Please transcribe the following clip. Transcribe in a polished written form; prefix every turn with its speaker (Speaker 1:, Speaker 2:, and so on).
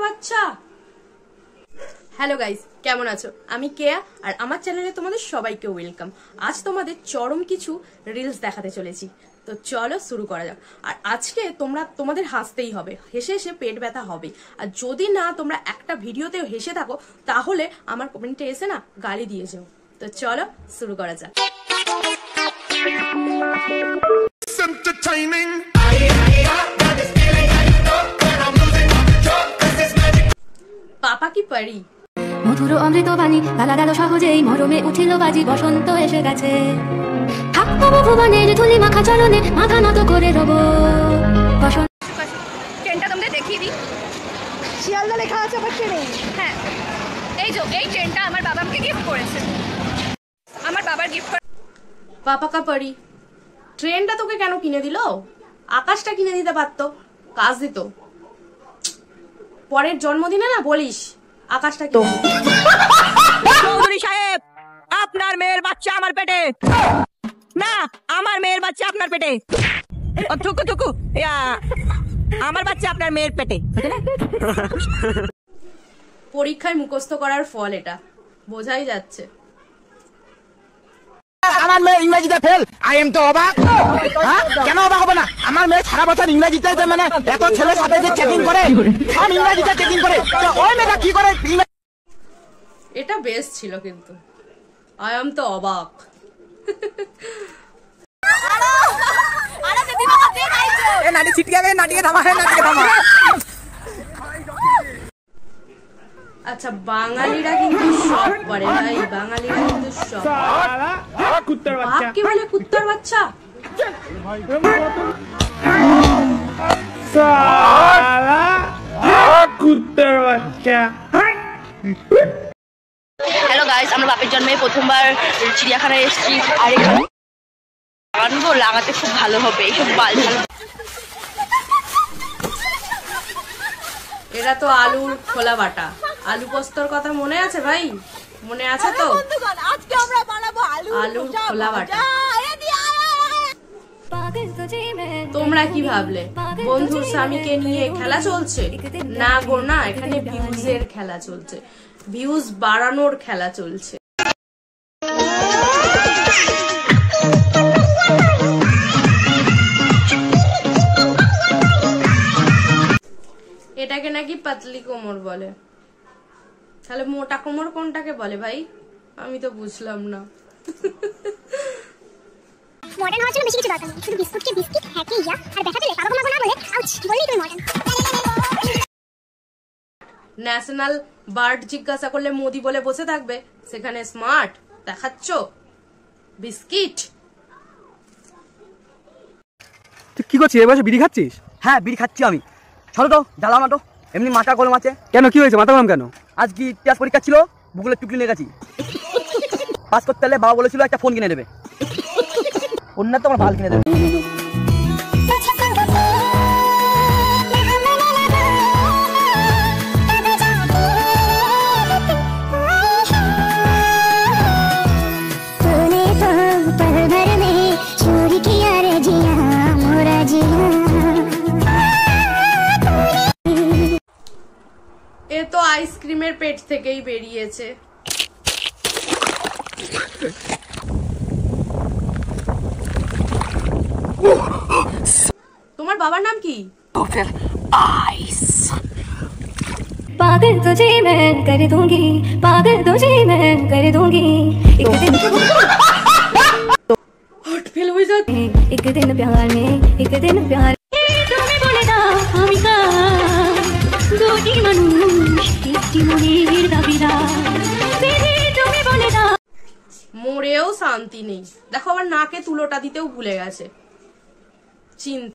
Speaker 1: বাচ্চা। Hello guys, কেমন আছো? আমি কেয়া আর আমার চ্যানেলে তোমাদের সবাইকে ওয়েলকাম। আজ তোমাদের চরম কিছু রিলস দেখাতে চলেছি, তো চলো শুরু করা যাক। আর আজকে তোমাদের হাসতেই হবে, হেসে হেসে পেট ব্যথা হবে। আর যদি না তোমরা একটা ভিডিওতেও হেসে থাকো তাহলে আমার কমেন্টে এসে না গালি দিয়ে যাও। তো চলো শুরু করা যাক। পাপা কি পারি,
Speaker 2: মধুর অমৃত বাণী গালা গেল সহজেই, মরমে উঠিল বাজি, বসন্ত এসে গেছে। থাকবো ভুবনের ধুলি মাখা চরণে, মাথা নত করে রব বসন্ত।
Speaker 3: ট্রেনটা তোমাদের দেখিয়ে দিই।
Speaker 4: শিয়ালদা লেখা আছে আবার ট্রেনে।
Speaker 3: হ্যাঁ, এই ট্রেনটা আমার বাবা আমাকে গিফট করেছে। আমার বাবার গিফট।
Speaker 1: পাপা কা পারি। ট্রেনটা তোকে কেন কিনে দিল? আকাশটা কিনে দিতে পারতো, কাজ দিত। পরের জন্মদিনে না বলিস আকাশটা কিনে দিত।
Speaker 5: চৌধুরী সাহেব, আপনার মেয়ের বাচ্চা আমার পেটে না, আমার মেয়ের বাচ্চা আপনার পেটে। থুকু থুকু, আমার বাচ্চা আপনার মেয়ের পেটে।
Speaker 1: পরীক্ষায় মুখস্থ করার ফল এটা, বোঝাই যাচ্ছে।
Speaker 6: আমার মেয়ে ইংরেজিতে ফেল। আই এম তো অবাক। কেন অবাক হবে না? আমার মেয়ে সারা বছর ইংরেজিতে মানে এত ছেলের সাথে যে চেকিং করে, সব ইংরেজিতে চেকিং করে, ওই মেয়েটা কি করে?
Speaker 1: এটা বেশ ছিল কিন্তু আই এম তো অবাক। আচ্ছা, বাঙালিরা কিন্তু সব পারে ভাই, বাঙালিরা কিন্তু সব। কি বলে কুত্তার বাচ্চা?
Speaker 7: কুত্তার বাচ্চা।
Speaker 3: হ্যালো গাইস, আমরা বাপের জন্মে প্রথমবার চিড়িয়াখানায় এসেছি। আর এখানে লাগাতে খুব ভালো হবে এইসব বালছাল।
Speaker 1: এরা তো আলুর খোলা বাটা। আলু পোস্তর কথা মনে আছে ভাই? মনে আছে তো?
Speaker 4: আজকে আমরা বানাবো
Speaker 1: আলুর খোলা বাটা। তোমরা কি ভাবলে বন্ধুর স্বামীকে নিয়ে খেলা চলছে? না গো না, এখানে ভিউজের খেলা চলছে, ভিউজ বাড়ানোর খেলা চলছে। এটাকে নাকি পাতলি কোমর বলে। তাহলে মোটা কোমর কোনটাকে বলে ভাই? আমি তো বুঝলাম না।
Speaker 8: মডার্ন হওয়ার জন্য বেশি কিছু দরকার নেই, শুধু বিস্কুটকে বিস্কিট, হ্যাঁকে ইয়া, আর ব্যথা পেলে বাবা মাগো না বলে আউচ বললেই তুমি মডার্ন।
Speaker 1: ন্যাশনাল বার্ড জিজ্ঞাসা করলে মোদি বলে বসে থাকবে, সেখানে স্মার্ট দেখাচ্ছ বিস্কিট।
Speaker 6: তুই কি করছিস? এ বসে বিড়ি খাচ্ছিস? হ্যাঁ, বিড়ি খাচ্ছি আমি। চলো তো, জ্বালাও না তো। এমনি মাথা গরম আছে। কেন, কি হয়েছে? মাথা গরম কেন? আজ কি ইতিহাস পরীক্ষা ছিল, ভূগোলের টুকলি নিয়ে গেছি। পাস করতে হলে বাবা বলেছিল একটা ফোন কিনে দেবে, অন্য তোমার ভাল কিনে দেবে।
Speaker 1: এ তো আইসক্রিমের পেট থেকেই বেরিয়েছে। তোমার বাবার নাম কি?
Speaker 2: पागल तुझे मैं कर दूंगी, पागल तुझे मैं कर दूंगी, एक दिन
Speaker 1: हट फेल हो जाती,
Speaker 2: एक दिन प्यार में, एक दिन प्यार তুমি বলে দাও আমি কা দুটি মানুষ একটি মনের দাবিদার, তুমি বলে দাও।
Speaker 1: মরেও শান্তি নেই, দেখো আবার নাকে তুলোটা দিতেও ভুলে গেছে। চিন্তা